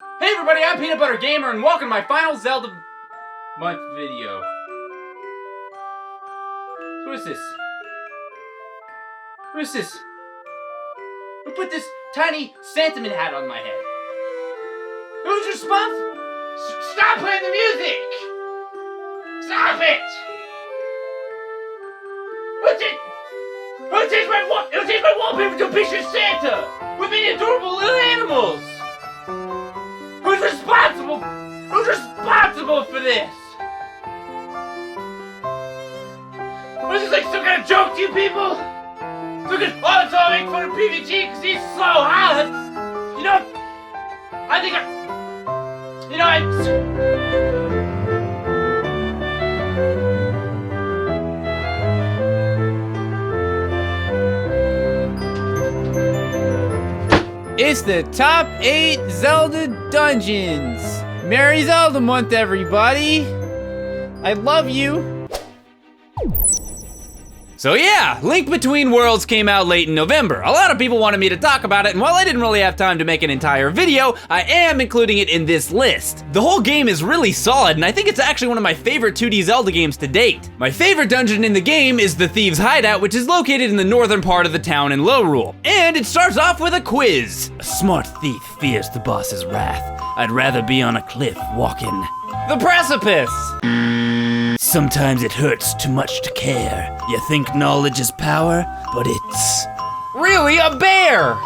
Hey everybody, I'm PeanutButterGamer and welcome to my final Zelda Month video. Who is this? Who is this? Who put this tiny sentiment hat on my head? Who's responsible? Stop playing the music! Stop it! Who changed my wallpaper to a picture of Santa with many adorable little animals? Who's responsible? Who's responsible for this? Was this like some kind of joke to you people? It's all making fun of PBG because he's so hot. You know, It's the top 8 Zelda Dungeons. Merry Zelda Month, everybody. I love you. So yeah, Link Between Worlds came out late in November. A lot of people wanted me to talk about it, and while I didn't really have time to make an entire video, I am including it in this list. The whole game is really solid, and I think it's actually one of my favorite 2D Zelda games to date. My favorite dungeon in the game is the Thieves' Hideout, which is located in the northern part of the town in Lorule. And it starts off with a quiz. A smart thief fears the boss's wrath. I'd rather be on a cliff walking the precipice. Sometimes it hurts too much to care. You think knowledge is power, but it's really a bear!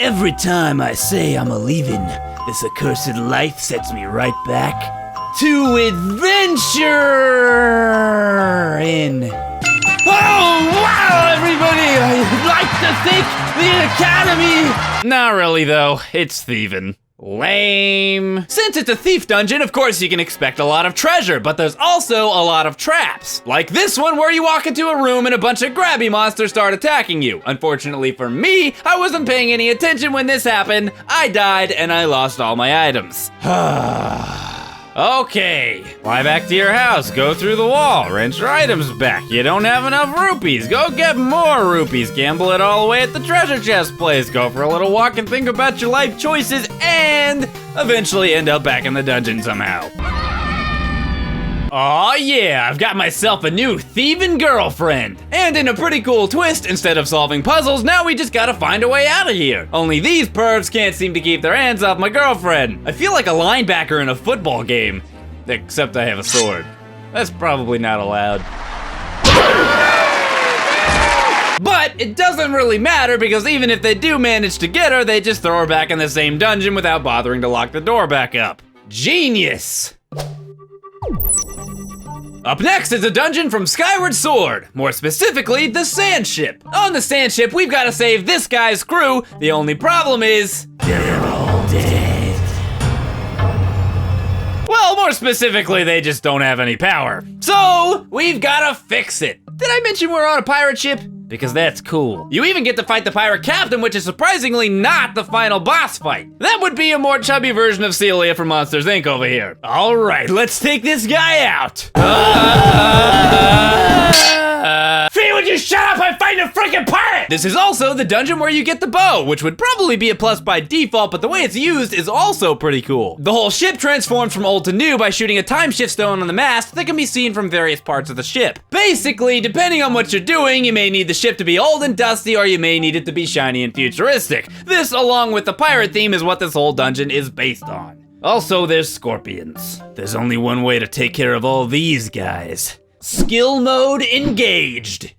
Every time I say I'm a-leaving, this accursed life sets me right back to adventure in. Oh, wow, everybody! I'd like to thank the Academy! Not really, though. It's thieving. Lame. Since it's a thief dungeon, of course you can expect a lot of treasure, but there's also a lot of traps. Like this one where you walk into a room and a bunch of grabby monsters start attacking you. Unfortunately for me, I wasn't paying any attention when this happened. I died and I lost all my items. Okay, fly back to your house, go through the wall, rent your items back. You don't have enough rupees, go get more rupees. Gamble it all away at the treasure chest place. Go for a little walk and think about your life choices and eventually end up back in the dungeon somehow. Aw yeah, I've got myself a new thieving girlfriend. And in a pretty cool twist, instead of solving puzzles, now we just gotta find a way out of here. Only these pervs can't seem to keep their hands off my girlfriend. I feel like a linebacker in a football game, except I have a sword. That's probably not allowed. But it doesn't really matter because even if they do manage to get her, they just throw her back in the same dungeon without bothering to lock the door back up. Genius! Up next is a dungeon from Skyward Sword, more specifically, the Sand Ship. On the Sand Ship, we've got to save this guy's crew. The only problem is, they're all dead. Well, more specifically, they just don't have any power. So, we've got to fix it. Did I mention we're on a pirate ship? Because that's cool. You even get to fight the pirate captain, which is surprisingly not the final boss fight. That would be a more chubby version of Celia from Monsters, Inc. over here. All right, let's take this guy out. Fee, would you shut up? I'm fighting a freaking pirate! This is also the dungeon where you get the bow, which would probably be a plus by default, but the way it's used is also pretty cool. The whole ship transforms from old to new by shooting a time shift stone on the mast that can be seen from various parts of the ship. Basically, depending on what you're doing, you may need the ship to be old and dusty, or you may need it to be shiny and futuristic. This, along with the pirate theme, is what this whole dungeon is based on. Also, there's scorpions. There's only one way to take care of all these guys. Skill mode engaged.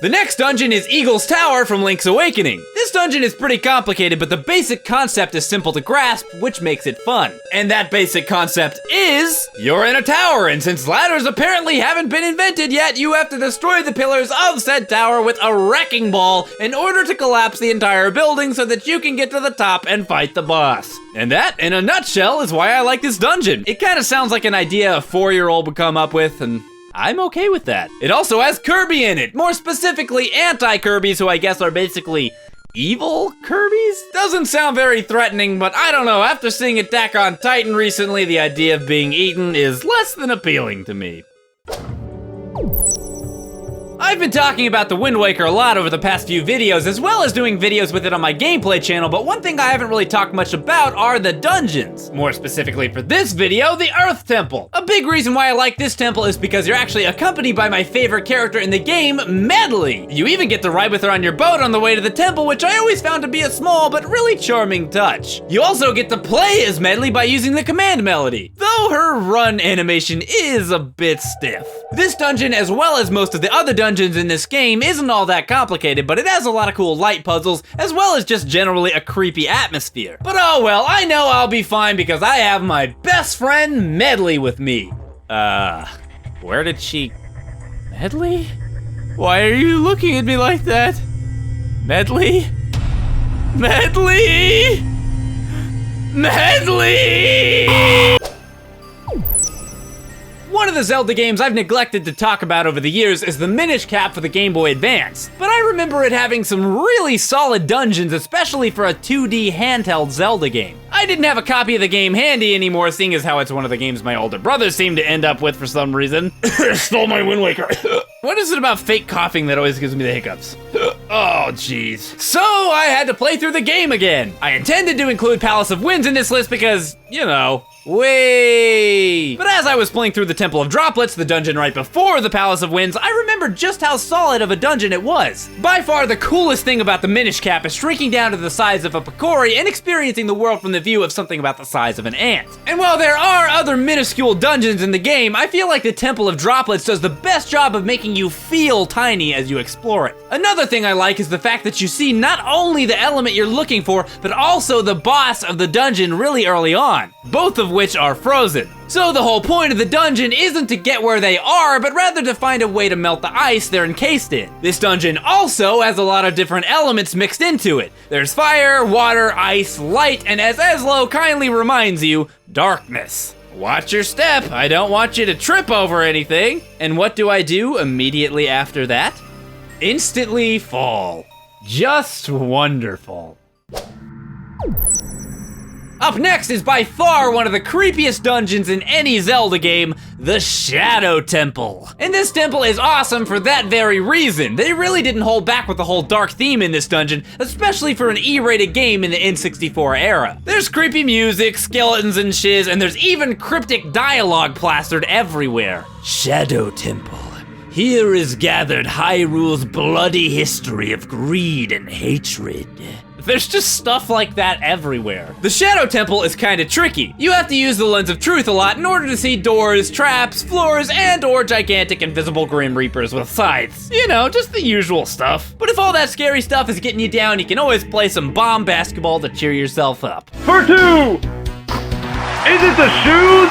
The next dungeon is Eagle's Tower from Link's Awakening. This dungeon is pretty complicated, but the basic concept is simple to grasp, which makes it fun. And that basic concept is, you're in a tower, and since ladders apparently haven't been invented yet, you have to destroy the pillars of said tower with a wrecking ball in order to collapse the entire building so that you can get to the top and fight the boss. And that, in a nutshell, is why I like this dungeon. It kind of sounds like an idea a 4-year-old would come up with, and I'm okay with that. It also has Kirby in it, more specifically anti-Kirbys, who I guess are basically evil Kirbys? Doesn't sound very threatening, but I don't know, after seeing Attack on Titan recently, the idea of being eaten is less than appealing to me. I've been talking about the Wind Waker a lot over the past few videos, as well as doing videos with it on my gameplay channel, but one thing I haven't really talked much about are the dungeons. More specifically for this video, the Earth Temple. A big reason why I like this temple is because you're actually accompanied by my favorite character in the game, Medley. You even get to ride with her on your boat on the way to the temple, which I always found to be a small but really charming touch. You also get to play as Medley by using the command melody, though her run animation is a bit stiff. This dungeon, as well as most of the other dungeons in this game, isn't all that complicated, but it has a lot of cool light puzzles, as well as just generally a creepy atmosphere. But oh well, I know I'll be fine because I have my best friend Medley with me. Where did she... Medley? Why are you looking at me like that? Medley? Medley? Medley! One of the Zelda games I've neglected to talk about over the years is the Minish Cap for the Game Boy Advance, but I remember it having some really solid dungeons, especially for a 2D handheld Zelda game. I didn't have a copy of the game handy anymore, seeing as how it's one of the games my older brothers seem to end up with for some reason. Stole my Wind Waker. What is it about fake coughing that always gives me the hiccups? Oh, jeez. So I had to play through the game again. I intended to include Palace of Winds in this list because, you know, way. But as I was playing through the Temple of Droplets, the dungeon right before the Palace of Winds, I remembered just how solid of a dungeon it was. By far the coolest thing about the Minish Cap is shrinking down to the size of a Picori and experiencing the world from the view of something about the size of an ant. And while there are other minuscule dungeons in the game, I feel like the Temple of Droplets does the best job of making you feel tiny as you explore it. Another thing I like is the fact that you see not only the element you're looking for, but also the boss of the dungeon really early on, both of which are frozen. So the whole point of the dungeon isn't to get where they are, but rather to find a way to melt the ice they're encased in. This dungeon also has a lot of different elements mixed into it. There's fire, water, ice, light, and as Eslo kindly reminds you, darkness. Watch your step, I don't want you to trip over anything. And what do I do immediately after that? Instantly fall. Just wonderful. Up next is by far one of the creepiest dungeons in any Zelda game, the Shadow Temple. And this temple is awesome for that very reason. They really didn't hold back with the whole dark theme in this dungeon, especially for an E-rated game in the N64 era. There's creepy music, skeletons and shiz, and there's even cryptic dialogue plastered everywhere. Shadow Temple. Here is gathered Hyrule's bloody history of greed and hatred. There's just stuff like that everywhere. The Shadow Temple is kinda tricky. You have to use the lens of truth a lot in order to see doors, traps, floors, and or gigantic invisible Grim Reapers with scythes. You know, just the usual stuff. But if all that scary stuff is getting you down, you can always play some bomb basketball to cheer yourself up. For two! Is it the shoes?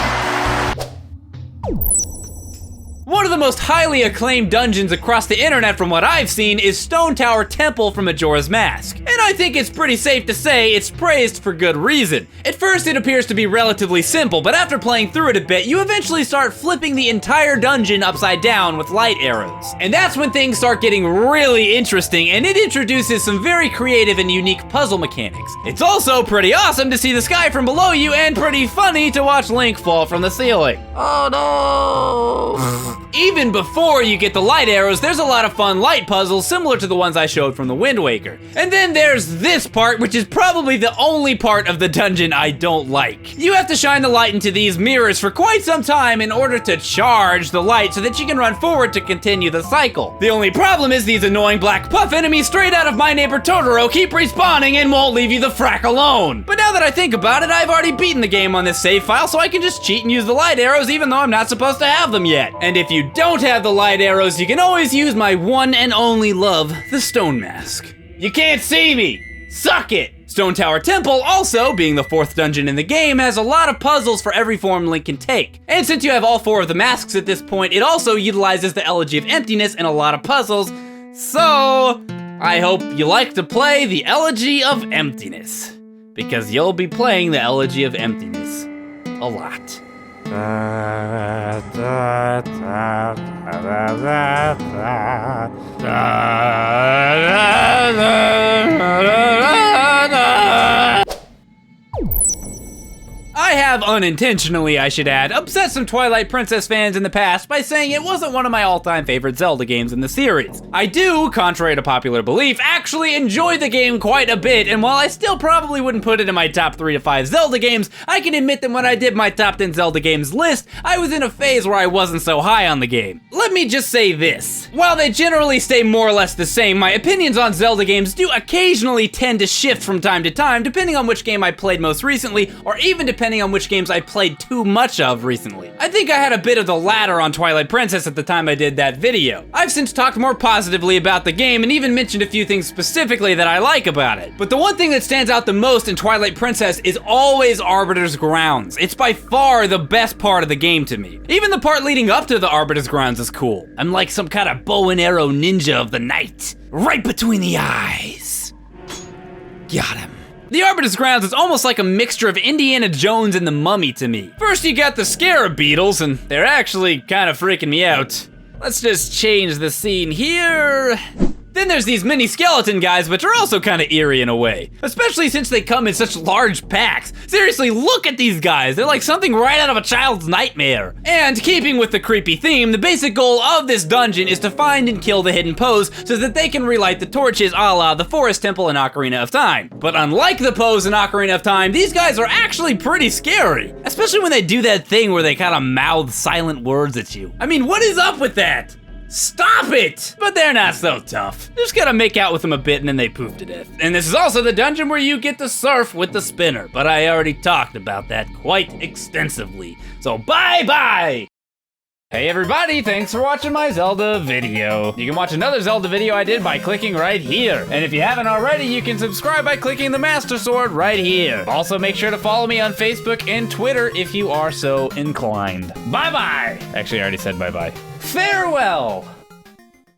One of the most highly acclaimed dungeons across the internet from what I've seen is Stone Tower Temple from Majora's Mask. And I think it's pretty safe to say it's praised for good reason. At first it appears to be relatively simple, but after playing through it a bit, you eventually start flipping the entire dungeon upside down with light arrows. And that's when things start getting really interesting, and it introduces some very creative and unique puzzle mechanics. It's also pretty awesome to see the sky from below you and pretty funny to watch Link fall from the ceiling. Oh no! Even before you get the light arrows, there's a lot of fun light puzzles similar to the ones I showed from the Wind Waker. And then there's this part, which is probably the only part of the dungeon I don't like. You have to shine the light into these mirrors for quite some time in order to charge the light so that you can run forward to continue the cycle. The only problem is these annoying black puff enemies straight out of My Neighbor Totoro keep respawning and won't leave you the frack alone. But now that I think about it, I've already beaten the game on this save file, so I can just cheat and use the light arrows even though I'm not supposed to have them yet. And if you don't have the light arrows, you can always use my one and only love, the Stone Mask. You can't see me! Suck it! Stone Tower Temple, also being the fourth dungeon in the game, has a lot of puzzles for every form Link can take. And since you have all four of the masks at this point, it also utilizes the Elegy of Emptiness in a lot of puzzles. So, I hope you like to play the Elegy of Emptiness, because you'll be playing the Elegy of Emptiness a lot. I have unintentionally, I should add, upset some Twilight Princess fans in the past by saying it wasn't one of my all-time favorite Zelda games in the series. I do, contrary to popular belief, actually enjoy the game quite a bit, and while I still probably wouldn't put it in my top 3 to 5 Zelda games, I can admit that when I did my top 10 Zelda games list, I was in a phase where I wasn't so high on the game. Let me just say this. While they generally stay more or less the same, my opinions on Zelda games do occasionally tend to shift from time to time, depending on which game I played most recently, or even depending on which games I played too much of recently. I think I had a bit of the latter on Twilight Princess at the time I did that video. I've since talked more positively about the game and even mentioned a few things specifically that I like about it. But the one thing that stands out the most in Twilight Princess is always Arbiter's Grounds. It's by far the best part of the game to me. Even the part leading up to the Arbiter's Grounds is cool. I'm like some kind of bow and arrow ninja of the night. Right between the eyes. Got him. The Arbiter's Grounds is almost like a mixture of Indiana Jones and the Mummy to me. First you got the scarab beetles, and they're actually kind of freaking me out. Let's just change the scene here. Then there's these mini skeleton guys, which are also kind of eerie in a way, especially since they come in such large packs. Seriously, look at these guys. They're like something right out of a child's nightmare. And keeping with the creepy theme, the basic goal of this dungeon is to find and kill the hidden Poes so that they can relight the torches a la the Forest Temple in Ocarina of Time. But unlike the Poes in Ocarina of Time, these guys are actually pretty scary, especially when they do that thing where they kind of mouth silent words at you. I mean, what is up with that? Stop it! But they're not so tough. You just gotta make out with them a bit and then they poof to death. And this is also the dungeon where you get to surf with the spinner, but I already talked about that quite extensively. So bye-bye! Hey everybody, thanks for watching my Zelda video. You can watch another Zelda video I did by clicking right here. And if you haven't already, you can subscribe by clicking the Master Sword right here. Also, make sure to follow me on Facebook and Twitter if you are so inclined. Bye-bye! Actually, I already said bye-bye. Farewell!